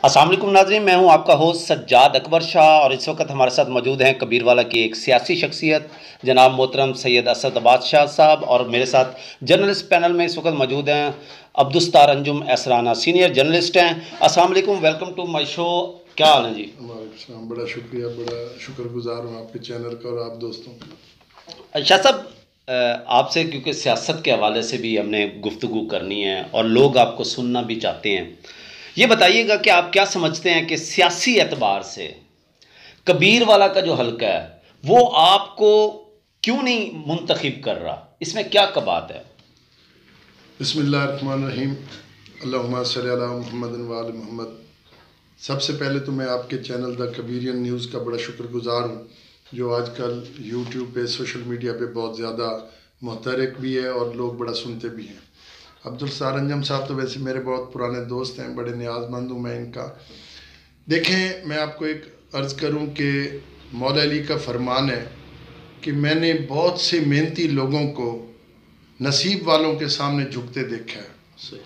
अस्सलाम वालेकुम नाज़रीन, मैं हूं आपका होस्ट सज्जाद अकबर शाह और इस वक्त हमारे साथ मौजूद हैं कबीरवाला की एक सियासी शख्सियत जनाब मोहतरम सैयद असद शाह साहब, और मेरे साथ जर्नलिस्ट पैनल में इस वक्त मौजूद हैं अब्दुस्तार अंजुम एसराना, सीनियर जर्नलिस्ट हैं। अस्सलाम वालेकुम, वेलकम टू माय शो। क्या हाल है जी? बड़ा शुक्रिया, बड़ा शुक्रगुजार हूँ आपके चैनल का और आप दोस्तों का। शाह साहब, आपसे क्योंकि सियासत के हवाले से भी हमने गुफ्तगू करनी है और लोग आपको सुनना भी चाहते हैं, ये बताइएगा कि आप क्या समझते हैं कि सियासी एतबार से कबीरवाला का जो हल्का है वो आपको क्यों नहीं मुंतखब कर रहा? इसमें क्या कबात है? बिस्मिल्लाहिर्रहमानिर्रहीम, अल्लाहुम्मा सल्ली अला मुहम्मद व आले मुहम्मद। सबसे पहले तो मैं आपके चैनल द कबीरियन न्यूज़ का बड़ा शुक्रगुजार हूँ, जो आजकल यूट्यूब पे, सोशल मीडिया पे बहुत ज़्यादा मुहतरक भी है और लोग बड़ा सुनते भी हैं। अब्दुस्तार अंजुम साहब तो वैसे मेरे बहुत पुराने दोस्त हैं, बड़े न्याज़मंद हूँ मैं इनका। देखें, मैं आपको एक अर्ज़ करूँ कि मौला अली का फरमान है कि मैंने बहुत से मेहनती लोगों को नसीब वालों के सामने झुकते देखा है।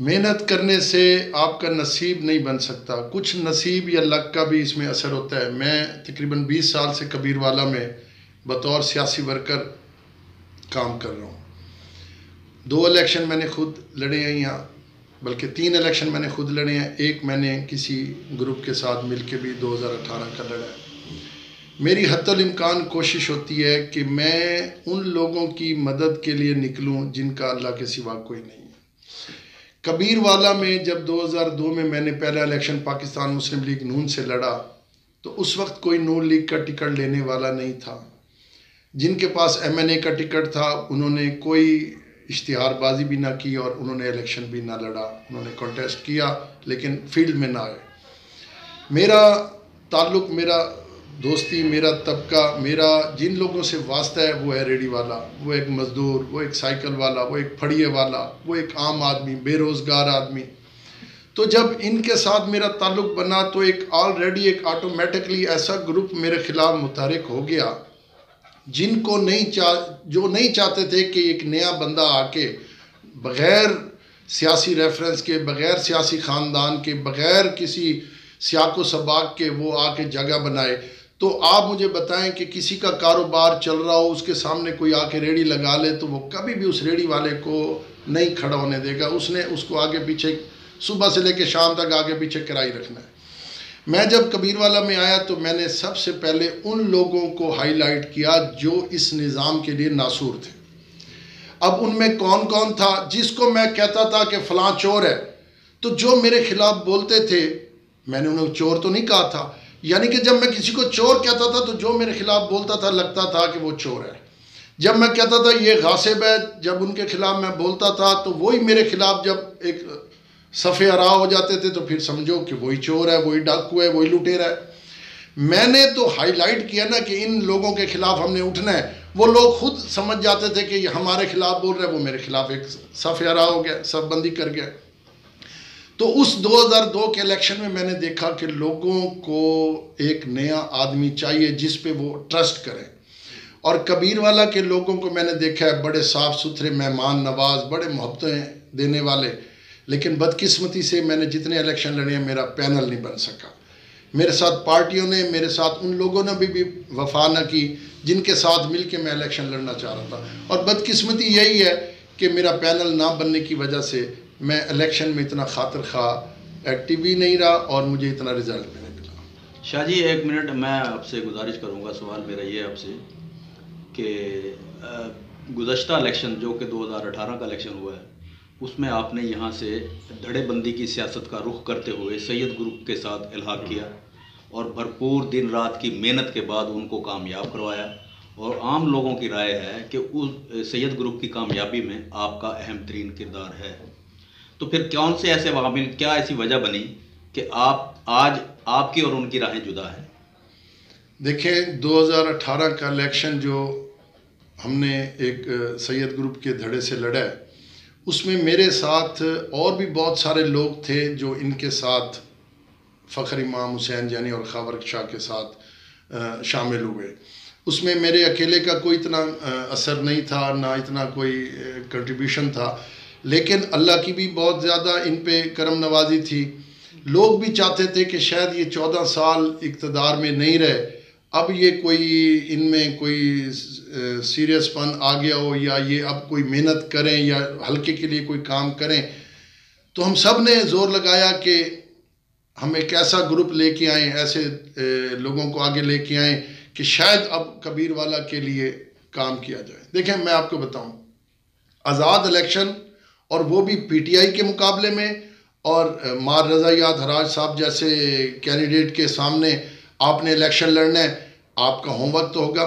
मेहनत करने से आपका नसीब नहीं बन सकता, कुछ नसीब या लक का भी इसमें असर होता है। मैं तकरीबन 20 साल से कबीरवाला में बतौर सियासी वर्कर काम कर रहा हूँ। 2 इलेक्शन मैंने खुद लड़े हैं यहाँ, बल्कि 3 इलेक्शन मैंने खुद लड़े हैं। एक मैंने किसी ग्रुप के साथ मिलके भी 2018 का लड़ा है। मेरी हद्दुल इम्कान कोशिश होती है कि मैं उन लोगों की मदद के लिए निकलूं जिनका अल्लाह के सिवा कोई नहीं है। कबीरवाला में जब 2002 में मैंने पहला इलेक्शन पाकिस्तान मुस्लिम लीग नून से लड़ा, तो उस वक्त कोई नून लीग का टिकट लेने वाला नहीं था। जिनके पास MNA का टिकट था उन्होंने कोई इश्तिहारबाजी भी ना की और उन्होंने इलेक्शन भी ना लड़ा। उन्होंने कॉन्टेस्ट किया लेकिन फील्ड में ना आए। मेरा ताल्लुक़, मेरा दोस्ती, मेरा तबका, मेरा जिन लोगों से वास्ता है वो है रेडी वाला, वो एक मज़दूर, वो एक साइकिल वाला, वो एक फड़िए वाला, वो एक आम आदमी, बेरोज़गार आदमी। तो जब इनके साथ मेरा ताल्लुक़ बना तो एक ऑलरेडी एक ऑटोमेटिकली ऐसा ग्रुप मेरे ख़िलाफ़ मुतहरिक हो गया जिनको जो नहीं चाहते थे कि एक नया बंदा आके बग़ैर सियासी रेफरेंस के, बग़ैर सियासी ख़ानदान के, बग़ैर किसी सियाको सबाक के वो आके जगह बनाए। तो आप मुझे बताएं कि किसी का कारोबार चल रहा हो, उसके सामने कोई आके रेडी लगा ले तो वो कभी भी उस रेडी वाले को नहीं खड़ा होने देगा। उसने उसको आगे पीछे सुबह से लेकर शाम तक आगे पीछे कराई रखना है। मैं जब कबीरवाला में आया तो मैंने सबसे पहले उन लोगों को हाईलाइट किया जो इस निज़ाम के लिए नासूर थे। अब उनमें कौन कौन था जिसको मैं कहता था कि फ़लाँ चोर है, तो जो मेरे ख़िलाफ़ बोलते थे मैंने उन्हें चोर तो नहीं कहा था। यानी कि जब मैं किसी को चोर कहता था तो जो मेरे ख़िलाफ़ बोलता था लगता था कि वो चोर है। जब मैं कहता था ये गासिब है, जब उनके ख़िलाफ़ मैं बोलता था तो वही मेरे ख़िलाफ़ जब एक सफ़े आरा हो जाते थे तो फिर समझो कि वही चोर है, वही डाकू है, वही लुटेरा है। मैंने तो हाईलाइट किया ना कि इन लोगों के ख़िलाफ़ हमने उठना है। वो लोग खुद समझ जाते थे कि ये हमारे ख़िलाफ़ बोल रहे हैं, वो मेरे ख़िलाफ़ एक सफ़े आरा हो गया, सफबंदी कर गया। तो उस 2002 के इलेक्शन में मैंने देखा कि लोगों को एक नया आदमी चाहिए जिस पे वो ट्रस्ट करें। और कबीरवाला के लोगों को मैंने देखा है बड़े साफ़ सुथरे, मेहमान नवाज, बड़े मोहब्बतें देने वाले। लेकिन बदकिस्मती से मैंने जितने इलेक्शन लड़े हैं मेरा पैनल नहीं बन सका। मेरे साथ पार्टियों ने, मेरे साथ उन लोगों ने भी वफा न की जिनके साथ मिल के मैं इलेक्शन लड़ना चाह रहा था। और बदकिस्मती यही है कि मेरा पैनल ना बनने की वजह से मैं इलेक्शन में इतना खातिर खा एक्टिव भी नहीं रहा और मुझे इतना रिजल्ट भी नहीं मिला। शाह जी, 1 मिनट मैं आपसे गुजारिश करूंगा। सवाल मेरा ये है आपसे कि गुज़श्ता इलेक्शन जो कि 2018 का इलेक्शन हुआ है, उसमें आपने यहाँ से धड़ेबंदी की सियासत का रुख करते हुए सैयद ग्रुप के साथ इल्हाक किया और भरपूर दिन रात की मेहनत के बाद उनको कामयाब करवाया। और आम लोगों की राय है कि उस सैयद ग्रुप की कामयाबी में आपका अहम तरीन किरदार है। तो फिर कौन से ऐसे वामिल, क्या ऐसी वजह बनी कि आप आज आपकी और उनकी राहें जुदा हैं? देखें, 2018 का इलेक्शन जो हमने एक सैयद ग्रुप के धड़े से लड़ा है, उसमें मेरे साथ और भी बहुत सारे लोग थे जो इनके साथ फ़ख्र इमाम हुसैन जानी और खावर शाह के साथ शामिल हुए। उसमें मेरे अकेले का कोई इतना असर नहीं था, ना इतना कोई कंट्रीब्यूशन था। लेकिन अल्लाह की भी बहुत ज़्यादा इन पे करम नवाजी थी लोग भी चाहते थे कि शायद ये 14 साल इक़्तिदार में नहीं रहे, अब ये कोई इनमें कोई सीरियसपन आ गया हो या ये अब कोई मेहनत करें या हल्के के लिए कोई काम करें। तो हम सब ने ज़ोर लगाया कि हम एक ऐसा ग्रुप लेके आएँ, ऐसे लोगों को आगे लेके आएँ कि शायद अब कबीरवाला के लिए काम किया जाए। देखें, मैं आपको बताऊं, आज़ाद इलेक्शन और वो भी पीटीआई के मुकाबले में, और मार रज़ा याद हराज साहब जैसे कैंडिडेट के सामने आपने इलेक्शन लड़ना है, आपका होमवर्क तो होगा।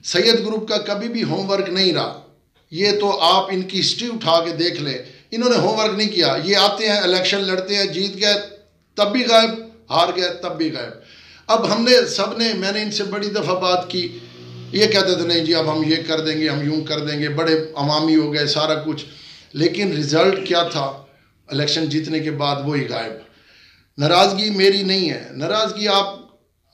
सैयद ग्रुप का कभी भी होमवर्क नहीं रहा, ये तो आप इनकी हिस्ट्री उठा के देख लें, इन्होंने होमवर्क नहीं किया। ये आते हैं, इलेक्शन लड़ते हैं, जीत गए तब भी गायब, हार गए तब भी गायब। अब हमने सब ने, मैंने इनसे बड़ी दफ़ा बात की, ये कहते थे नहीं जी अब हम ये कर देंगे, हम यूं कर देंगे, बड़े अवामी हो गए सारा कुछ। लेकिन रिज़ल्ट क्या था? इलेक्शन जीतने के बाद वही गायब। नाराज़गी मेरी नहीं है, नाराज़गी आप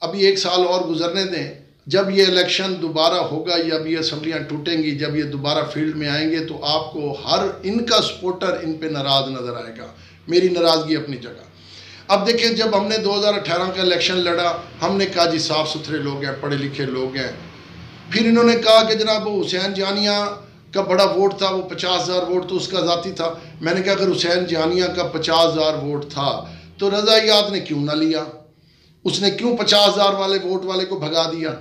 अभी 1 साल और गुजरने दें। जब ये इलेक्शन दोबारा होगा, जब ये असम्बलियाँ टूटेंगी, जब ये दोबारा फील्ड में आएंगे, तो आपको हर इनका सपोर्टर इन पे नाराज़ नज़र आएगा। मेरी नाराज़गी अपनी जगह। अब देखिए, जब हमने 2018 का इलेक्शन लड़ा, हमने कहा जी साफ़ सुथरे लोग हैं, पढ़े लिखे लोग हैं। फिर इन्होंने कहा कि जनाब वो हुसैन जानिया का बड़ा वोट था, वो 50,000 वोट तो उसका ज़ाती था। मैंने कहा अगर हुसैन जानिया का 50,000 वोट था तो रज़ा याद ने क्यों ना लिया? उसने क्यों 50,000 वाले वोट वाले को भगा दिया?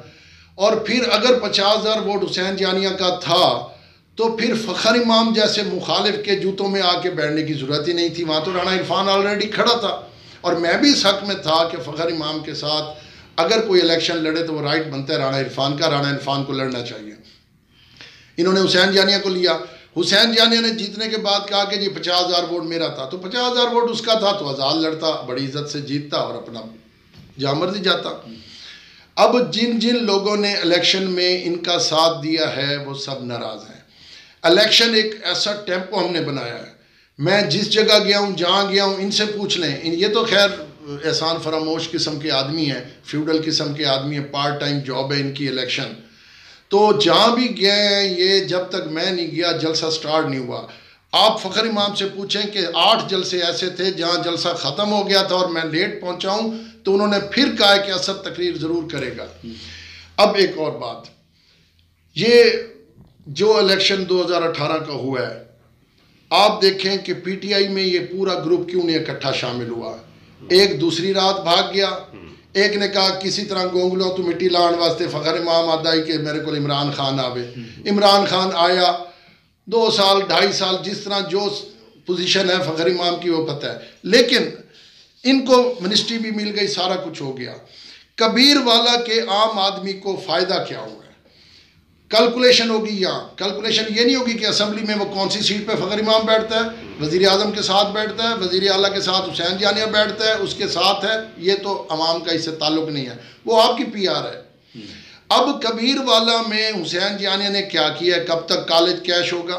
और फिर अगर 50,000 वोट हुसैन जानिया का था तो फिर फ़खर इमाम जैसे मुखालिफ के जूतों में आके बैठने की ज़रूरत ही नहीं थी। वहाँ तो राणा इरफान ऑलरेडी खड़ा था, और मैं भी इस हक़ में था कि फ़खर इमाम के साथ अगर कोई इलेक्शन लड़े तो वो राइट बनता है राणा इरफान का, राणा इरफान को लड़ना चाहिए। इन्होंने हुसैन जानिया को लिया। हुसैन जानिया ने जीतने के बाद कहा कि जी 50,000 वोट मेरा था, तो 50,000 वोट उसका था तो आज़ाद लड़ता, बड़ी इज्जत से जीतता और अपना जहाँ मर्जी जाता। अब जिन जिन लोगों ने इलेक्शन में इनका साथ दिया है वो सब नाराज़ हैं। इलेक्शन एक ऐसा टेम्पो हमने बनाया है, मैं जिस जगह गया हूँ, जहाँ गया हूँ, इनसे पूछ लें। ये तो खैर एहसान फरामोश किस्म के आदमी हैं, फ्यूडल किस्म के आदमी हैं, पार्ट टाइम जॉब है इनकी इलेक्शन। तो जहाँ भी गए हैं ये, जब तक मैं नहीं गया जलसा स्टार्ट नहीं हुआ। आप फ़खर इमाम से पूछें कि 8 जलसे ऐसे थे जहाँ जलसा ख़त्म हो गया था और मैं लेट पहुँचा हूँ, तो उन्होंने फिर कहा कि असद तकरीर ज़रूर करेगा। अब एक और बात, ये जो इलेक्शन 2018 का हुआ है, आप देखें कि पीटीआई में ये पूरा ग्रुप क्यों नहीं इकट्ठा शामिल हुआ। एक दूसरी रात भाग गया, एक ने कहा किसी तरह गोंगलों तो मिट्टी लाने वास्ते फ़खर इमाम आदा ही कि मेरे को इमरान खान आवे। इमरान खान आया, 2 साल 2.5 साल जिस तरह जो पोजीशन है फ़खर इमाम की वो पता है, लेकिन इनको मिनिस्ट्री भी मिल गई, सारा कुछ हो गया। कबीरवाला के आम आदमी को फ़ायदा क्या हुआ है? कैलकुलेशन होगी यहाँ। कैलकुलेशन ये नहीं होगी कि असम्बली में वो कौन सी सीट पे फ़खर इमाम बैठता है, वज़ीर आज़म के साथ बैठता है, वज़ीर आला के साथ हुसैन जानिया बैठता है, उसके साथ है, ये तो अवाम का इससे ताल्लुक़ नहीं है, वो आपकी PR है। अब कबीरवाला में हुसैन जानिया ने क्या किया? कब तक कॉलेज कैश होगा,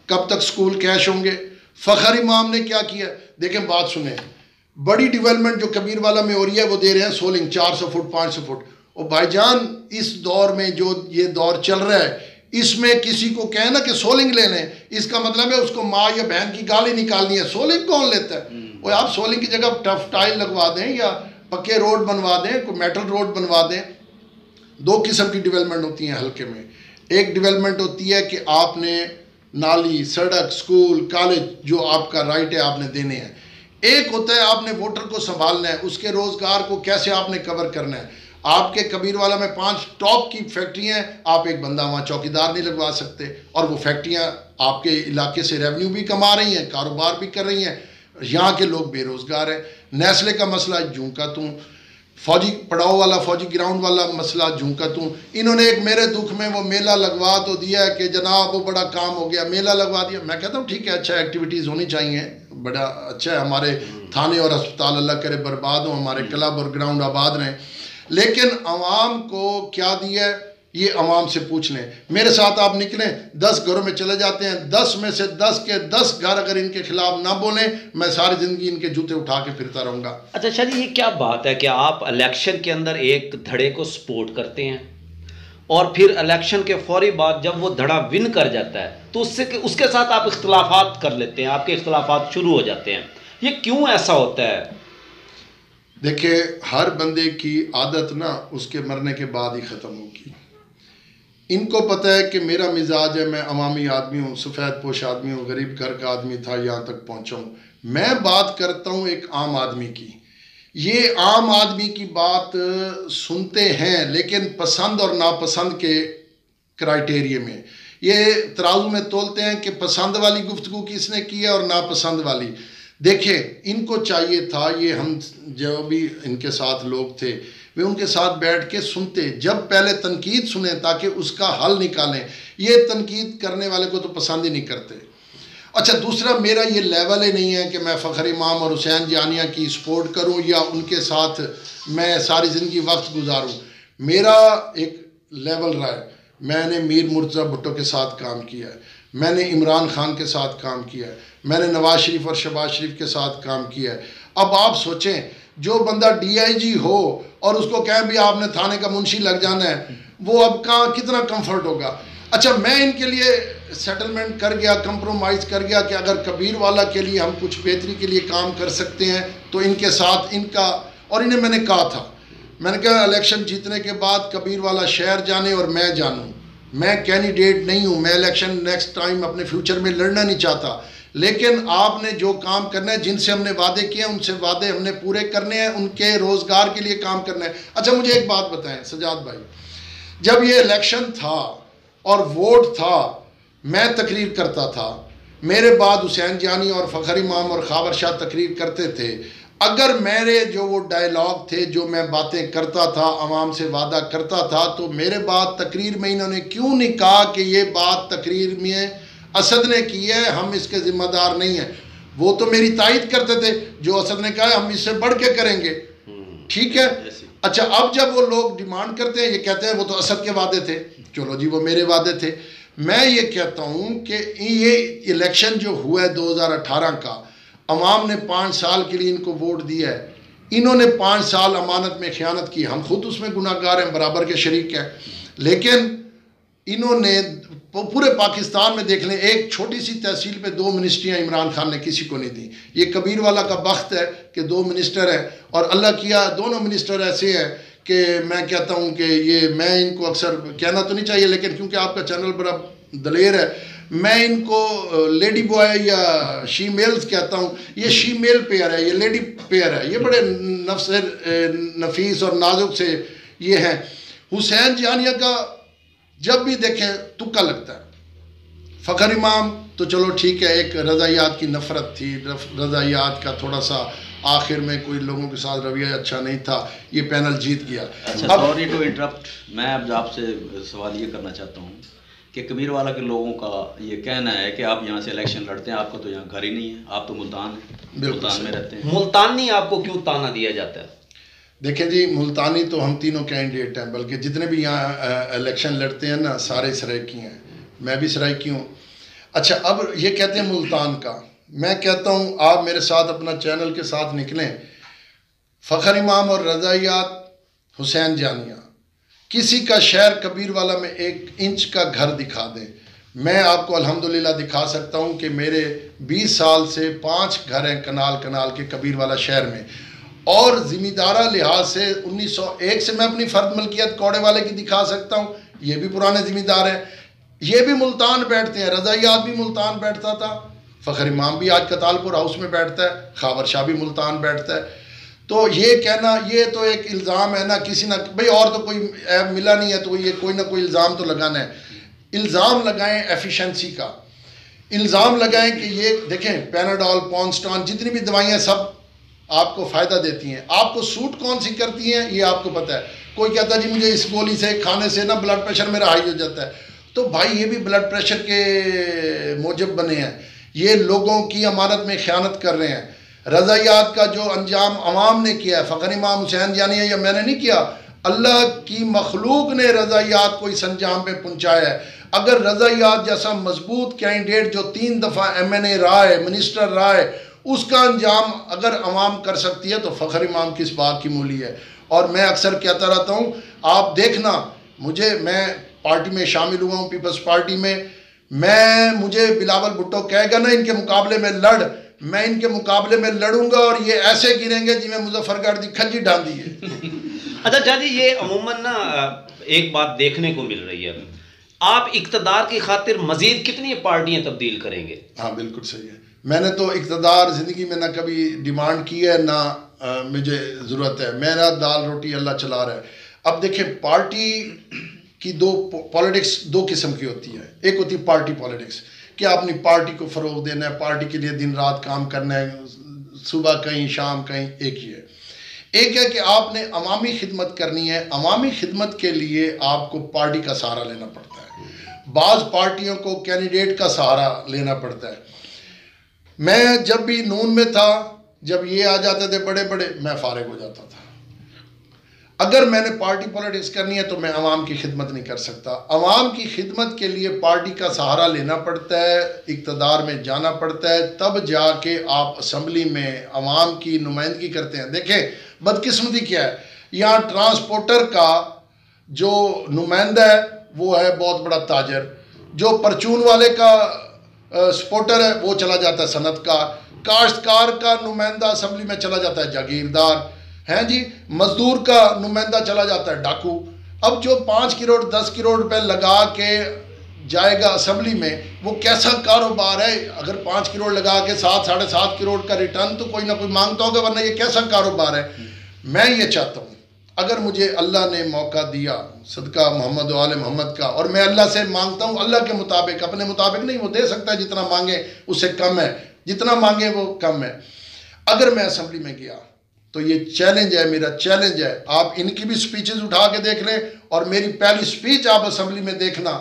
कब तक स्कूल कैश होंगे? फ़खर इमाम ने क्या किया? देखें, बात सुने, बड़ी डेवलपमेंट जो कबीरवाला में हो रही है वो दे रहे हैं सोलिंग 400 फुट 500 फुट। और भाईजान, इस दौर में जो ये दौर चल रहा है, इसमें किसी को कहे ना कि सोलिंग ले लें, इसका मतलब है उसको माँ या बहन की गाली निकालनी है। सोलिंग कौन लेता है? और आप सोलिंग की जगह टफ टाइल लगवा दें या पक्के रोड बनवा दें, कोई मेटल रोड बनवा दें। 2 किस्म की डेवलपमेंट होती हैं हल्के में। एक डेवलपमेंट होती है कि आपने नाली, सड़क, स्कूल, कॉलेज जो आपका राइट है आपने देने हैं। एक होता है आपने वोटर को संभालना है, उसके रोज़गार को कैसे आपने कवर करना है। आपके कबीरवाला में 5 टॉप की फैक्ट्रियाँ हैं, आप एक बंदा वहाँ चौकीदार नहीं लगवा सकते, और वो फैक्ट्रियाँ आपके इलाके से रेवेन्यू भी कमा रही हैं, कारोबार भी कर रही हैं, यहाँ के लोग बेरोज़गार हैं। नेस्ले का मसला जूं का तूं, फौजी पड़ाव वाला, फौजी ग्राउंड वाला मसला जूं का तूं। इन्होंने एक मेरे दुख में वो मेला लगवा तो दिया है कि जनाब वो बड़ा काम हो गया, मेला लगवा दिया। मैं कहता हूँ ठीक है, अच्छा एक्टिविटीज़ होनी चाहिए, बड़ा अच्छा है। हमारे थाने और अस्पताल अल्लाह करे बर्बाद हो, हमारे क्लब और ग्राउंड आबाद रहें, लेकिन अवाम को क्या दिया है ये अवाम से पूछ लें। मेरे साथ आप निकलें, 10 घरों में चले जाते हैं, 10 में से 10 के 10 घर अगर इनके खिलाफ ना बोलें, मैं सारी ज़िंदगी इनके जूते उठा के फिरता रहूँगा। अच्छा शाह जी, ये क्या बात है कि आप इलेक्शन के अंदर एक धड़े को सपोर्ट करते हैं और फिर इलेक्शन के फौरी बाद जब वो धड़ा विन कर जाता है तो उसके साथ आप इख्तलाफात कर लेते हैं, आपके इख्तलाफात शुरू हो जाते हैं। ये क्यों ऐसा होता है? देखिए, हर बंदे की आदत ना उसके मरने के बाद ही ख़त्म होगी। इनको पता है कि मेरा मिजाज है, मैं अवामी आदमी हूँ, सफ़ेद पोश आदमी हूँ, गरीब घर का आदमी था, यहाँ तक पहुँचा हूँ। मैं बात करता हूँ एक आम आदमी की। ये आम आदमी की बात सुनते हैं लेकिन पसंद और नापसंद के क्राइटेरिया में, ये तराजू में तोलते हैं कि पसंद वाली गुफ्तगू किसने की है और नापसंद वाली। देखें, इनको चाहिए था, ये हम जो भी इनके साथ लोग थे वे उनके साथ बैठ के सुनते, जब पहले तनकीद सुने ताकि उसका हल निकालें। ये तनकीद करने वाले को तो पसंद ही नहीं करते। अच्छा, दूसरा, मेरा ये लेवल ही नहीं है कि मैं फ़खर इमाम और हुसैन जानिया की सपोर्ट करूं या उनके साथ मैं सारी ज़िंदगी वक्त गुजारूं। मेरा एक लेवल रहा है, मैंने मीर मुर्तज़ा भुट्टो के साथ काम किया है, मैंने इमरान खान के साथ काम किया है, मैंने नवाज शरीफ और शहबाज शरीफ के साथ काम किया है। अब आप सोचें, जो बंदा DIG हो और उसको कहें भी आपने थाने का मुंशी लग जाना है, वो अब कहाँ कितना कंफर्ट होगा। अच्छा, मैं इनके लिए सेटलमेंट कर गया, कंप्रोमाइज़ कर गया कि अगर कबीर वाला के लिए हम कुछ बेहतरी के लिए काम कर सकते हैं तो इनके साथ इनका, और इन्हें मैंने कहा था, मैंने कहा इलेक्शन जीतने के बाद कबीर वाला शहर जाने और मैं जानूँ। मैं कैंडिडेट नहीं हूँ, मैं इलेक्शन नेक्स्ट टाइम अपने फ्यूचर में लड़ना नहीं चाहता, लेकिन आपने जो काम करना है, जिनसे हमने वादे किए हैं उनसे वादे हमने पूरे करने हैं, उनके रोज़गार के लिए काम करना है। अच्छा, मुझे एक बात बताएं सजाद भाई, जब ये इलेक्शन था और वोट था, मैं तकरीर करता था, मेरे बाद हुसैन जानी और फ़खर इमाम और खाबर शाह तकरीर करते थे। अगर मेरे जो वो डायलॉग थे, जो मैं बातें करता था, आवाम से वादा करता था, तो मेरे बाद तकरीर में इन्होंने क्यों नहीं कहा कि ये बात तकरीर में असद ने की है, हम इसके ज़िम्मेदार नहीं हैं। वो तो मेरी तायद करते थे, जो असद ने कहा है हम इससे बढ़ के करेंगे, ठीक है। अच्छा, अब जब वो लोग डिमांड करते हैं, ये कहते हैं वो तो असद के वादे थे। चलो जी, वो मेरे वादे थे। मैं ये कहता हूँ कि ये इलेक्शन जो हुआ है 2018 का, अवाम ने 5 साल के लिए इनको वोट दिया है, इन्होंने 5 साल अमानत में ख़यानत की, हम खुद उसमें गुनाहगार हैं, बराबर के शरीक हैं। लेकिन इन्होंने पूरे पाकिस्तान में देख लें, एक छोटी सी तहसील पे 2 मिनिस्ट्रियाँ इमरान खान ने किसी को नहीं दी। ये कबीर वाला का बख्त है कि 2 मिनिस्टर हैं, और अल्लाह किया दोनों मिनिस्टर ऐसे हैं कि मैं कहता हूँ कि ये, मैं इनको अक्सर कहना तो नहीं चाहिए लेकिन क्योंकि आपका चैनल बड़ा दलेर है, मैं इनको लेडी बॉय या शी मेल्स कहता हूँ। ये शी मेल पेयर है, ये लेडी पेयर है, ये बड़े नफीस और नाजुक से ये हैं। हुसैन जानिया का जब भी देखें तुक्का लगता है। फ़खर इमाम तो चलो ठीक है, एक रज़ायात की नफ़रत थी, रज़ायात का थोड़ा सा आखिर में कोई लोगों के साथ रवैया अच्छा नहीं था, ये पैनल जीत गया। अच्छा, सॉरी टू इंटरप्ट, मैं अब आपसे सवाल ये करना चाहता हूँ कि कबीर वाला के लोगों का ये कहना है कि आप यहाँ से इलेक्शन लड़ते हैं, आपका तो यहाँ घर ही नहीं है, आप तो मुल्तान हैं, मुल्तान में रहते हैं। मुल्तानी आपको क्यों ताना दिया जाता है? देखें जी, मुल्तानी तो हम तीनों कैंडिडेट हैं, बल्कि जितने भी यहाँ इलेक्शन लड़ते हैं ना, सारे सराइकी हैं, मैं भी सराइकी हूँ। अच्छा, अब ये कहते हैं मुल्तान का, मैं कहता हूँ आप मेरे साथ अपना चैनल के साथ निकलें, फ़खर इमाम और रज़ायात हुसैन जानिया, किसी का शहर कबीर वाला में 1 इंच का घर दिखा दें। मैं आपको अल्हम्दुलिल्लाह दिखा सकता हूँ कि मेरे 20 साल से 5 घर हैं कनाल कनाल के कबीर वाला शहर में, और ज़िम्मेदारा लिहाज से 1901 से मैं अपनी फ़र्द मलकियत कौड़े वाले की दिखा सकता हूँ, ये भी पुराने ज़िम्मेदार हैं, ये भी मुल्तान बैठते हैं। रज़ायात भी मुल्तान बैठता था, फ़खर इमाम भी आज कतालपुर हाउस में बैठता है, खाबर शाह भी मुल्तान बैठता है। तो ये कहना, ये तो एक इल्ज़ाम है ना, किसी ना भाई, और तो कोई ऐप मिला नहीं है तो ये कोई ना कोई इल्ज़ाम तो लगाना है। इल्ज़ाम लगाएं एफिशिएंसी का, इल्ज़ाम लगाएं कि ये देखें पैनाडोल, पॉन्स्टॉन, जितनी भी दवाइयाँ सब आपको फ़ायदा देती हैं, आपको सूट कौन सी करती हैं ये आपको पता है। कोई कहता है जी मुझे इस गोली से खाने से ना ब्लड प्रेशर मेरा हाई हो जाता है, तो भाई ये भी ब्लड प्रेशर के मूजब बने हैं, ये लोगों की अमानत में ख़यानत कर रहे हैं। रज़ायात का जो अंजाम अवाम ने किया है, फ़खर इमाम हुसैन जानिया या मैंने नहीं किया, अल्लाह की मखलूक ने रज़ायात को इस अंजाम पे पहुँचाया है। अगर रज़ायात जैसा मजबूत कैंडिडेट जो 3 दफ़ा MNA रहा है, मिनिस्टर रहा है, उसका अंजाम अगर अवाम कर सकती है तो फ़खर इमाम किस बात की मूली है। और मैं अक्सर कहता रहता हूँ, आप देखना मुझे, मैं पार्टी में शामिल हुआ हूँ, पीपल्स पार्टी में, मुझे बिलावल भुट्टो कहेगा ना इनके मुकाबले में लड़, मैं इनके मुकाबले में लड़ूंगा और ये ऐसे गिरेंगे जिन्हें मुजफ्फरगढ़ की खज्जी डांदी है। अच्छा जाजी, ये अमूमन ना एक बात देखने को मिल रही है, आप इक़्तिदार की खातिर मजीद कितनी पार्टियां तब्दील करेंगे? हाँ बिल्कुल सही है। मैंने तो इक़्तिदार ज़िंदगी में ना कभी डिमांड की है ना मुझे ज़रूरत है। मेरा दाल रोटी अल्लाह चला रहा है। अब देखें, पार्टी की पॉलिटिक्स दो किस्म की होती है। एक होती है पार्टी पॉलिटिक्स कि आपने पार्टी को फ़रोग देना है, पार्टी के लिए दिन रात काम करना है, सुबह कहीं शाम कहीं, एक ही है। एक है कि आपने अवामी खिदमत करनी है। अवामी खिदमत के लिए आपको पार्टी का सहारा लेना पड़ता है। बाज़ पार्टियों को कैंडिडेट का सहारा लेना पड़ता है। मैं जब भी नून में था, जब ये आ जाते थे बड़े बड़े, मैं फारिग हो जाता था। अगर मैंने पार्टी पॉलिटिक्स करनी है तो मैं अवाम की खिदमत नहीं कर सकता। अवाम की खिदमत के लिए पार्टी का सहारा लेना पड़ता है, इक़्तिदार में जाना पड़ता है, तब जाके आप असम्बली में अवाम की नुमाइंदगी करते हैं। देखें बदकिस्मती क्या है, यहाँ ट्रांसपोर्टर का जो नुमाइंदा है वो है बहुत बड़ा ताजर, जो परचून वाले का सपोर्टर है वो चला जाता है सनतकार, काश्तकार का नुमाइंदा असम्बली में चला जाता है जागीरदार, हैं जी, मजदूर का नुमाइंदा चला जाता है डाकू। अब जो 5 करोड़ 10 करोड़ रुपए लगा के जाएगा असम्बली में, वो कैसा कारोबार है? अगर 5 करोड़ लगा के 7 साढ़े 7 करोड़ का रिटर्न तो कोई ना कोई मांगता होगा, वरना ये कैसा कारोबार है? मैं ये चाहता हूँ, अगर मुझे अल्लाह ने मौका दिया सदका मोहम्मद व आले मोहम्मद का, और मैं अल्लाह से मांगता हूँ अल्लाह के मुताबिक, अपने मुताबिक नहीं, वो दे सकता है जितना मांगे उससे कम है, जितना मांगे वो कम है। अगर मैं असम्बली में गया तो ये चैलेंज है, मेरा चैलेंज है। आप इनकी भी स्पीचेस उठा के देख लें और मेरी पहली स्पीच आप असम्बली में देखना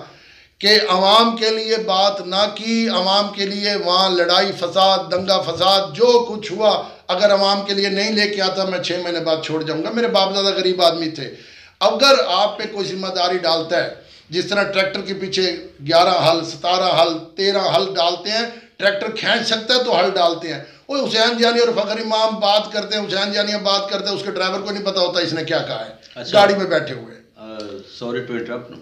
कि अवाम के लिए बात ना की, अवाम के लिए वहाँ लड़ाई फसाद दंगा फसाद जो कुछ हुआ, अगर अवाम के लिए नहीं लेके आता मैं 6 महीने बाद छोड़ जाऊँगा। मेरे बाप दादा गरीब आदमी थे। अगर आप पे कोई जिम्मेदारी डालता है, जिस तरह ट्रैक्टर के पीछे 11 हल 17 हल 13 हल डालते हैं, ट्रैक्टर खींच सकता है तो हल डालते हैं। वो हुसैन जानी और फ़खर इमाम बात करते हैं, हुसैन जानी बात करते हैं, उसके ड्राइवर को नहीं पता होता इसने क्या कहा है। अच्छा, गाड़ी में बैठे हुए। सॉरी टू इंटरप्ट,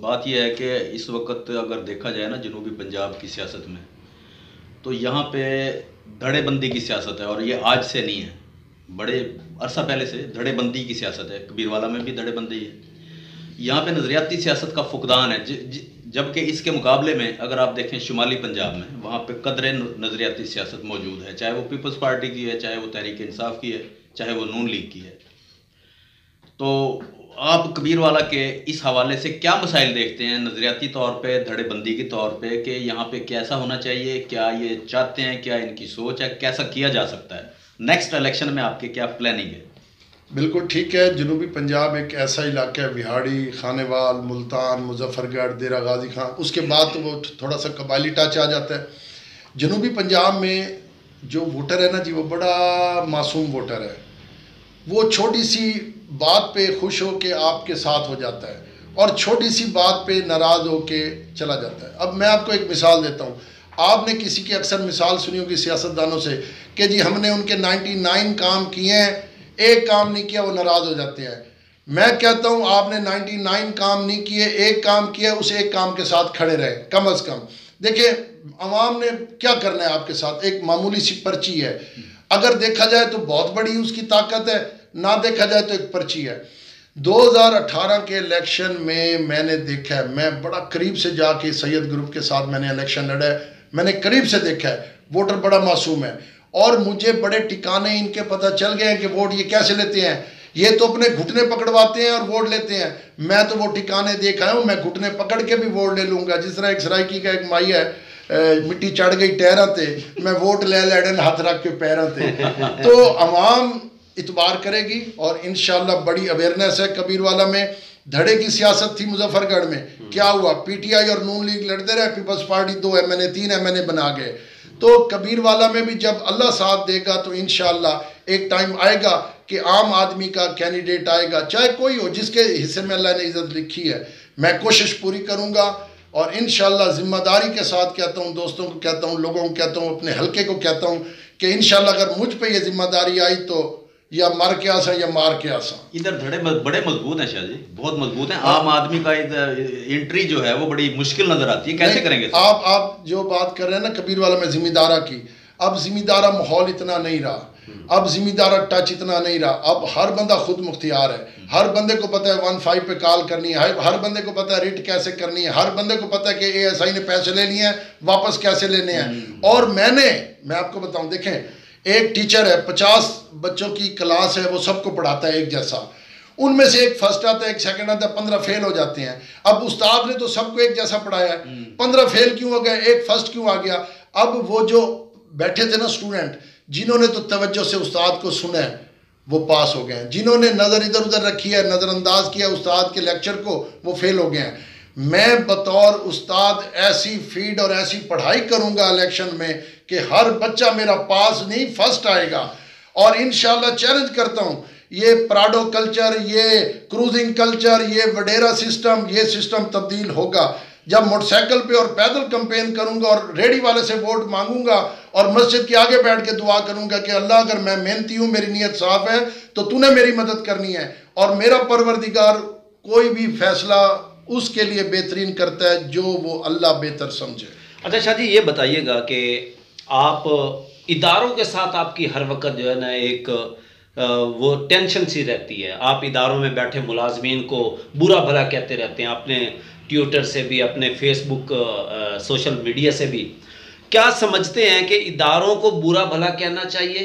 बात यह है कि इस वक्त अगर देखा जाए ना जनूबी पंजाब की सियासत में, तो यहाँ पे धड़ेबंदी की सियासत है, और ये आज से नहीं है, बड़े अरसा पहले से धड़ेबंदी की सियासत है। कबीरवाला में भी धड़ेबंदी है। यहाँ पे नज़रियाती सियासत का फुकदान है, जबकि इसके मुकाबले में अगर आप देखें शुमाली पंजाब में, वहाँ पे कदरे नज़रियाती सियासत मौजूद है, चाहे वो पीपल्स पार्टी की है, चाहे वो तहरीक इंसाफ की है, चाहे वो नून लीग की है। तो आप कबीरवाला के इस हवाले से क्या मसाइल देखते हैं नज़रियाती तौर पे, धड़ेबंदी के तौर पे, कि यहाँ पे कैसा होना चाहिए? क्या ये चाहते हैं? क्या इनकी सोच है? कैसा किया जा सकता है? नेक्स्ट इलेक्शन में आपके क्या प्लानिंग है? बिल्कुल ठीक है। जनूबी पंजाब एक ऐसा इलाका है, बिहाड़ी, खानेवाल, मुल्तान, मुजफ्फरगढ़, देरा गाजी खां, उसके बाद तो वो थोड़ा सा कबायली टच आ जाता है। जनूबी पंजाब में जो वोटर है ना जी, वो बड़ा मासूम वोटर है। वो छोटी सी बात पे खुश हो के आपके साथ हो जाता है और छोटी सी बात पे नाराज़ हो के चला जाता है। अब मैं आपको एक मिसाल देता हूँ। आपने किसी की अक्सर मिसाल सुनी होगी सियासतदानों से कि जी हमने उनके 99 काम किए हैं, एक काम नहीं किया, वो नाराज़ हो जाते हैं। मैं कहता हूँ आपने 99 काम नहीं किए, एक काम किया, उस एक काम के साथ खड़े रहे कम अज़ कम। देखिए अवाम ने क्या करना है आपके साथ, एक मामूली सी पर्ची है। अगर देखा जाए तो बहुत बड़ी उसकी ताकत है, ना देखा जाए तो एक पर्ची है। 2018 के इलेक्शन में मैंने देखा है, मैं बड़ा करीब से जाके सैयद ग्रुप के साथ मैंने इलेक्शन लड़ा है, मैंने करीब से देखा है। वोटर बड़ा मासूम है और मुझे बड़े ठिकाने इनके पता चल गए हैं कि वोट ये कैसे लेते हैं। ये तो अपने घुटने पकड़वाते हैं और वोट लेते हैं। मैं तो वो ठिकाने देख आया हूँ, मैं घुटने पकड़ के भी वोट ले लूँगा। जिस तरह एक सराइकी का एक माई है, मिट्टी चढ़ गई टैरों ते, मैं वोट ले लैडन हाथ रख के पैरों ते। तो अवाम इतबार करेगी और इंशाल्लाह बड़ी अवेयरनेस है। कबीरवाला में धड़े की सियासत थी, मुजफ्फरगढ़ में क्या हुआ, पीटीआई और नून लीग लड़ते रहे, पीपल्स पार्टी 2 MNA 3 MNA बना गए। तो कबीरवाला में भी जब अल्लाह साथ देगा तो इंशाल्लाह एक टाइम आएगा कि आम आदमी का कैंडिडेट आएगा, चाहे कोई हो, जिसके हिस्से में अल्लाह ने इज़्ज़त लिखी है। मैं कोशिश पूरी करूँगा और इंशाल्लाह ज़िम्मेदारी के साथ कहता हूँ, दोस्तों को कहता हूँ, लोगों को कहता हूँ, अपने हलके को कहता हूँ कि इंशाल्लाह अगर मुझ पे ये जिम्मेदारी आई तो या मर के आसा या मार के आसा। इधर धड़े बड़े मजबूत हैं शाह जी, बहुत मजबूत हैं। आम आदमी का एंट्री जो है वो बड़ी मुश्किल नजर आती है, कैसे करेंगे? आप जो बात कर रहे हैं ना कबीरवाला में जिम्मेदारा की, अब जिम्मेदारा माहौल इतना नहीं रहा, अब जिम्मेदारा टच इतना नहीं रहा। अब हर बंदा खुद मुख्तियार है, हर बंदे को पता है 15 पे कॉल करनी है, हर बंदे को पता है रिट कैसे करनी है, हर बंदे को पता है कि ASI ने पैसे ले लिए हैं वापस कैसे लेने हैं। और मैं आपको बताऊं, देखें एक टीचर है, 50 बच्चों की क्लास है, वो सबको पढ़ाता है एक जैसा, उनमें से एक फर्स्ट आता है, एक सेकंड आता है, 15 फेल हो जाते हैं। अब उस्ताद ने तो सबको एक जैसा पढ़ाया है, 15 फेल क्यों हो गए, एक फर्स्ट क्यों आ गया? अब वो जो बैठे थे ना स्टूडेंट, जिन्होंने तो तवज्जो से उस्ताद को सुना है वो पास हो गए हैं, जिन्होंने नज़र इधर उधर रखी है, नज़रअंदाज किया उस्ताद के लेक्चर को, वो फेल हो गए हैं। मैं बतौर उस्ताद ऐसी फीड और ऐसी पढ़ाई करूंगा इलेक्शन में कि हर बच्चा मेरा पास नहीं फर्स्ट आएगा। और इंशाल्लाह चैलेंज करता हूं, ये प्राडो कल्चर, ये क्रूजिंग कल्चर, ये वडेरा सिस्टम, ये सिस्टम तब्दील होगा जब मोटरसाइकिल पे और पैदल कैंपेन करूंगा और रेडी वाले से वोट मांगूंगा और मस्जिद के आगे बैठ के दुआ करूंगा कि अल्लाह अगर मैं मेहनती हूँ, मेरी नीयत साफ है, तो तूने मेरी मदद करनी है और मेरा परवरदिगार कोई भी फैसला उसके लिए बेहतरीन करता है जो वो अल्लाह बेहतर समझे। अच्छा शाह जी, ये बताइएगा कि आप इदारों के साथ आपकी हर वक्त जो है ना एक वो टेंशन सी रहती है, आप इदारों में बैठे मुलाजमीन को बुरा भला कहते रहते हैं, अपने ट्विटर से भी, अपने फेसबुक सोशल मीडिया से भी। क्या समझते हैं कि इदारों को बुरा भला कहना चाहिए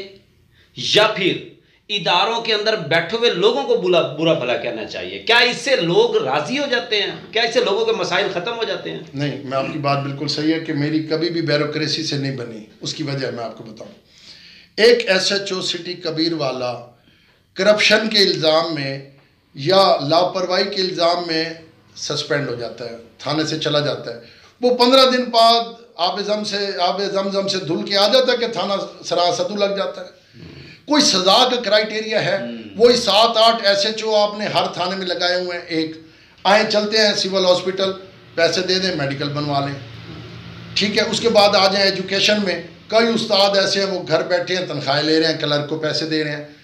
या फिर इदारों के अंदर बैठे हुए लोगों को बुरा भला कहना चाहिए? क्या इससे लोग राजी हो जाते हैं? क्या इससे लोगों के मसाइल ख़त्म हो जाते हैं? नहीं, मैं आपकी बात बिल्कुल सही है कि मेरी कभी भी ब्यूरोक्रेसी से नहीं बनी। उसकी वजह मैं आपको बताऊं, एक SHO सिटी कबीरवाला करप्शन के इल्ज़ाम में या लापरवाही के इल्ज़ाम में सस्पेंड हो जाता है, थाने से चला जाता है। वो 15 दिन बाद आब ज़मज़म से धुल के आ जाता है कि थाना सरासदू लग जाता है। कोई सज़ा का क्राइटेरिया है? वही 7-8 SHO आपने हर थाने में लगाए हुए हैं। एक आए चलते हैं सिविल हॉस्पिटल, पैसे दे दें, मेडिकल बनवा लें, ठीक है। उसके बाद आ जाए एजुकेशन में, कई उस्ताद ऐसे हैं वो घर बैठे हैं, तनख्वाहें ले रहे हैं, क्लर्क को पैसे दे रहे हैं।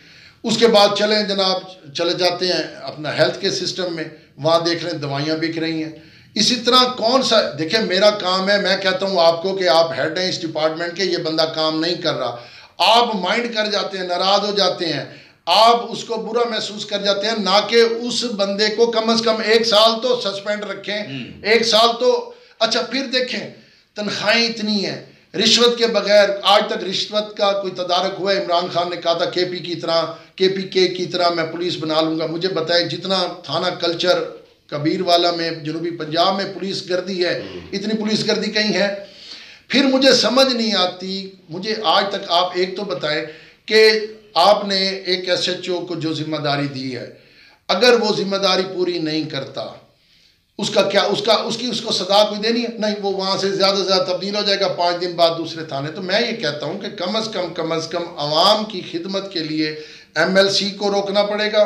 उसके बाद चलें जनाब, चले जाते हैं अपना हेल्थ के सिस्टम में, वहाँ देख रहे हैं दवाइयाँ बिक रही हैं। इसी तरह कौन सा, देखिए मेरा काम है, मैं कहता हूँ आपको कि आप हेड हैं इस डिपार्टमेंट के, ये बंदा काम नहीं कर रहा, आप माइंड कर जाते हैं, नाराज़ हो जाते हैं, आप उसको बुरा महसूस कर जाते हैं, ना कि उस बंदे को कम से कम 1 साल तो सस्पेंड रखें, 1 साल तो। अच्छा फिर देखें, तनख्वाहें इतनी हैं, रिश्वत के बगैर आज तक रिश्वत का कोई तदारक हुआ है? इमरान खान ने कहा था KPK की तरह मैं पुलिस बना लूँगा। मुझे बताएं, जितना थाना कल्चर कबीरवाला में जनूबी पंजाब में पुलिस गर्दी है, इतनी पुलिस गर्दी कहीं है? फिर मुझे समझ नहीं आती, मुझे आज तक आप एक तो बताएं कि आपने एक SHO को जो जिम्मेदारी दी है, अगर वो जिम्मेदारी पूरी नहीं करता, उसका क्या, उसको सजा कोई देनी है? नहीं, वो वहाँ से ज़्यादा से ज़्यादा तब्दील हो जाएगा 5 दिन बाद दूसरे थाने। तो मैं ये कहता हूँ कि कम अज़ कम आवाम की खिदमत के लिए MLC को रोकना पड़ेगा,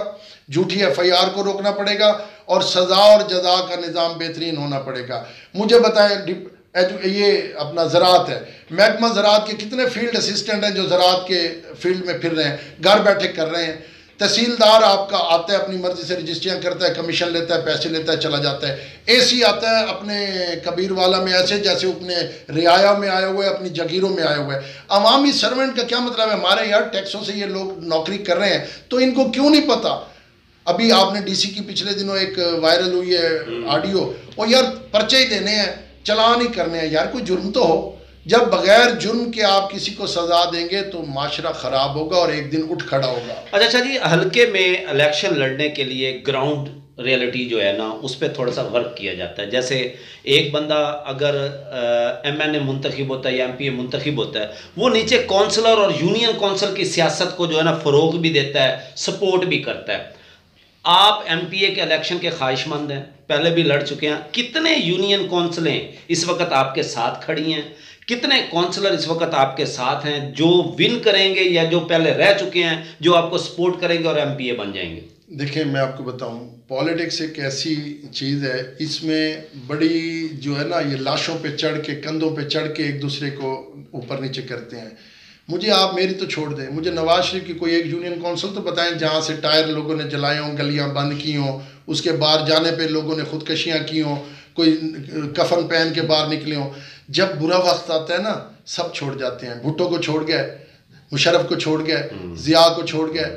झूठी FIR को रोकना पड़ेगा और सज़ा और जजा का निज़ाम बेहतरीन होना पड़ेगा। मुझे बताएं, ये अपना ज़राअत है, महकमा ज़राअत के कितने फील्ड असिस्टेंट हैं जो ज़राअत के फील्ड में फिर रहे हैं, घर बैठे कर रहे हैं। तहसीलदार आपका आता है, अपनी मर्जी से रजिस्ट्रियाँ करता है, कमीशन लेता है, पैसे लेता है, चला जाता है। AC आता है अपने कबीरवाला में ऐसे जैसे अपने रियाया में आए हुए, अपनी जगीरों में आए हुए। अवामी सर्वेंट का क्या मतलब है? हमारे यार टैक्सों से ये लोग नौकरी कर रहे हैं, तो इनको क्यों नहीं पता? अभी आपने DC की पिछले दिनों एक वायरल हुई है ऑडियो, और यार पर्चे ही देने हैं, चलान ही करने हैं। यार कोई जुर्म तो हो। जब बगैर जुर्म के आप किसी को सजा देंगे तो माशरा ख़राब होगा और एक दिन उठ खड़ा होगा। अच्छा जी, हल्के में इलेक्शन लड़ने के लिए ग्राउंड रियलिटी जो है ना, उस पर थोड़ा सा वर्क किया जाता है। जैसे एक बंदा अगर MNA मुंतखब होता है या MPA मुंतखब होता है, वो नीचे काउंसलर और यूनियन काउंसिल की सियासत को जो है ना फ़रोग भी देता है, सपोर्ट भी करता है। आप MPA के इलेक्शन के ख्वाहिशमंद हैं, पहले भी लड़ चुके हैं। कितने यूनियन काउंसिलें इस वक्त आपके साथ खड़ी हैं? कितने काउंसलर इस वक्त आपके साथ हैं जो विन करेंगे या जो पहले रह चुके हैं, जो आपको सपोर्ट करेंगे और MPA बन जाएंगे? देखिए मैं आपको बताऊं, पॉलिटिक्स एक ऐसी चीज़ है, इसमें बड़ी जो है ना, ये लाशों पे चढ़ के, कंधों पे चढ़ के एक दूसरे को ऊपर नीचे करते हैं। मुझे आप मेरी तो छोड़ दें, मुझे नवाज शरीफ की कोई एक यूनियन काउंसिल तो बताएं जहाँ से टायर लोगों ने जलाए हों, गलियाँ बंद की हों, उसके बाहर जाने पे लोगों ने खुदकशियाँ की हों, कोई कफन पहन के बाहर निकले हों। जब बुरा वक्त आता है ना, सब छोड़ जाते हैं। भुट्टो को छोड़ गए, मुशर्रफ को छोड़ गए, ज़िया को छोड़ गए,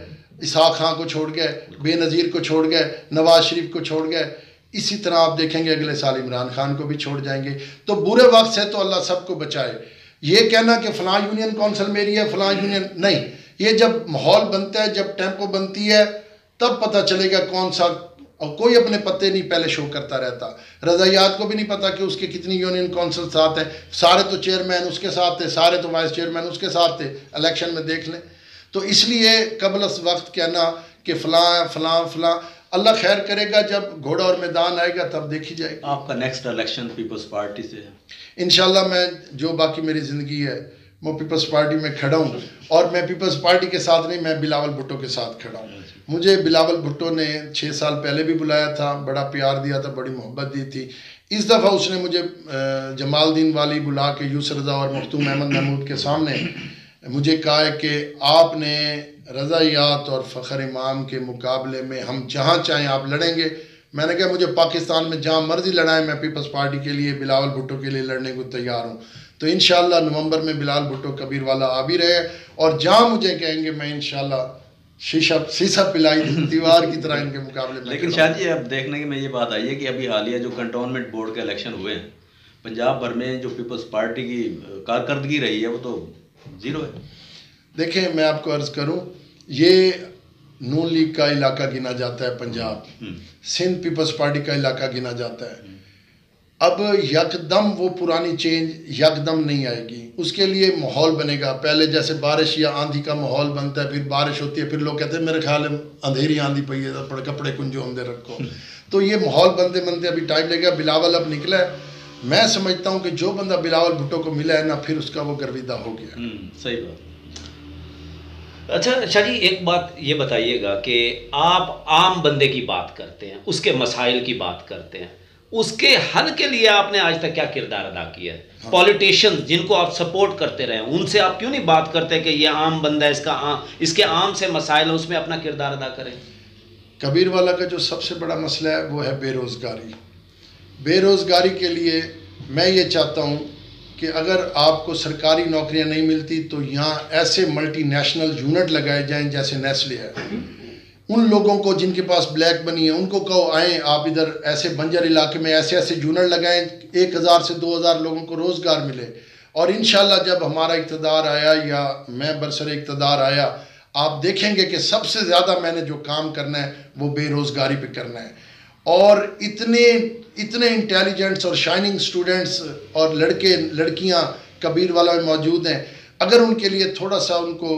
इसहाक खां को छोड़ गए, बेनज़ीर को छोड़ गए, नवाज शरीफ को छोड़ गए। इसी तरह आप देखेंगे अगले साल इमरान खान को भी छोड़ जाएंगे। तो बुरे वक्त से तो अल्लाह सबको बचाए। ये कहना कि फ़लाँ यूनियन कौंसिल मेरी है, फ़लाँ यूनियन नहीं, ये जब माहौल बनता है, जब टेम्पो बनती है, तब पता चलेगा कौन सा। और कोई अपने पत्ते नहीं पहले शो करता रहता। रज़ायात को भी नहीं पता कि उसके कितनी यूनियन कौंसिल साथ हैं। सारे तो चेयरमैन उसके साथ थे, सारे तो वाइस चेयरमैन उसके साथ थे। इलेक्शन में देख लें। तो इसलिए कबल अस वक्त कहना कि फ़लाँ फ़लाँ फ़लाँ, अल्लाह खैर करेगा, जब घोड़ा और मैदान आएगा तब देखी जाएगी। आपका नेक्स्ट इलेक्शन पीपल्स पार्टी से है? इंशाल्लाह मैं जो बाकी मेरी ज़िंदगी है वो पीपल्स पार्टी में खड़ा हूँ। और मैं पीपल्स पार्टी के साथ नहीं, मैं बिलावल भुट्टो के साथ खड़ा हूँ। मुझे बिलावल भुट्टो ने 6 साल पहले भी बुलाया था, बड़ा प्यार दिया था, बड़ी मोहब्बत दी थी। इस दफ़ा उसने मुझे जमालदीन वाली बुला के यूसुफ रज़ा और मखदूम अहमद महमूद के सामने मुझे कहा है कि आपने रज़ायात और फ़ख्र इमाम के मुकाबले में हम जहाँ चाहें आप लड़ेंगे। मैंने कहा मुझे पाकिस्तान में जहाँ मर्जी लड़ाएं, मैं पीपल्स पार्टी के लिए, बिलावल भुट्टो के लिए लड़ने को तैयार हूँ। तो इंशाल्लाह नवंबर में बिलावल भुट्टो कबीर वाला आ भी रहे, और जहाँ मुझे कहेंगे मैं इंशाल्लाह शीशा पिलाई दीवार की तरह इनके मुकाबले में। लेकिन शायद जी अब देखने में ये बात आई है कि अभी हालिया जो कंटोनमेंट बोर्ड के इलेक्शन हुए हैं पंजाब भर में, जो पीपल्स पार्टी की कारकर्दगी रही है वो तो ज़ीरो है। देखें मैं आपको अर्ज़ करूँ, ये नून लीग का इलाका गिना जाता है पंजाब, सिंध पीपल्स पार्टी का इलाका गिना जाता है। अब यकदम वो पुरानी चेंज यकदम नहीं आएगी, उसके लिए माहौल बनेगा। पहले जैसे बारिश या आंधी का माहौल बनता है, फिर बारिश होती है, फिर लोग कहते हैं मेरे ख्याल में अंधेरी आंधी पई है, तो कपड़े कुंजो अंदर रखो। तो ये माहौल बनते बनते अभी टाइम लगेगा। बिलावल अब निकला है, मैं समझता हूँ कि जो बंदा बिलावल भुट्टो को मिला है ना, फिर उसका वो गर्विदा हो गया। सही बात। अच्छा शाह जी, एक बात ये बताइएगा कि आप आम बंदे की बात करते हैं, उसके मसाइल की बात करते हैं, उसके हल के लिए आपने आज तक क्या किरदार अदा किया है? हाँ। पॉलिटिशियंस जिनको आप सपोर्ट करते रहे, उनसे आप क्यों नहीं बात करते कि ये आम बंदा है, इसके आम से मसाइल है, उसमें अपना किरदार अदा करें? कबीर वाला का जो सबसे बड़ा मसला है वो है बेरोज़गारी। बेरोज़गारी के लिए मैं ये चाहता हूँ कि अगर आपको सरकारी नौकरियां नहीं मिलती तो यहाँ ऐसे मल्टीनेशनल यूनिट लगाए जाएं जैसे नेस्ले है। उन लोगों को जिनके पास ब्लैक मनी है उनको कहो आएँ, आप इधर ऐसे बंजर इलाके में ऐसे ऐसे यूनिट लगाएं, 1000 से 2000 लोगों को रोज़गार मिले। और इंशाल्लाह जब हमारा इक़्तिदार आया या मैं बरसर इक़्तिदार आया, आप देखेंगे कि सबसे ज़्यादा मैंने जो काम करना है वो बेरोज़गारी पे करना है। और इतने इंटेलिजेंट्स और शाइनिंग स्टूडेंट्स और लड़के लड़कियां कबीर वाला में मौजूद हैं, अगर उनके लिए थोड़ा सा उनको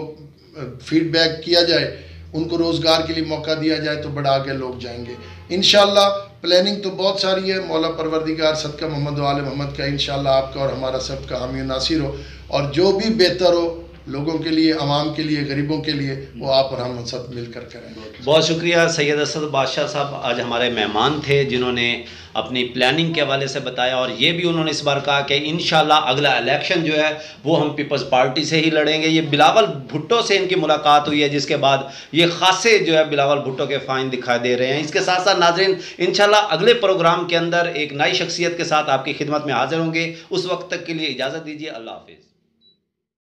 फीडबैक किया जाए, उनको रोज़गार के लिए मौका दिया जाए तो बड़ा आगे लोग जाएंगे इंशाल्लाह। प्लानिंग तो बहुत सारी है, मौला परवरदिगार सदका मोहम्मद वाले मोहम्मद का इंशाल्लाह आपका और हमारा सबका हामी नासिर हो, और जो भी बेहतर हो लोगों के लिए, आवाम के लिए, गरीबों के लिए, वो आप और हम सब मिलकर करें। बहुत शुक्रिया सैयद असद बादशाह साहब, आज हमारे मेहमान थे जिन्होंने अपनी प्लानिंग के हवाले से बताया, और ये भी उन्होंने इस बार कहा कि इंशाल्लाह अगला इलेक्शन जो है वो हम पीपल्स पार्टी से ही लड़ेंगे। ये बिलावल भुट्टो से इनकी मुलाकात हुई है, जिसके बाद ये खासे जो है बिलावल भुट्टो के फ़ाइन दिखाई दे रहे हैं। इसके साथ साथ नाज़रीन इंशाल्लाह अगले प्रोग्राम के अंदर एक नई शख्सियत के साथ आपकी खिदमत में हाजिर होंगे। उस वक्त तक के लिए इजाज़त दीजिए। अल्लाह हाफिज़।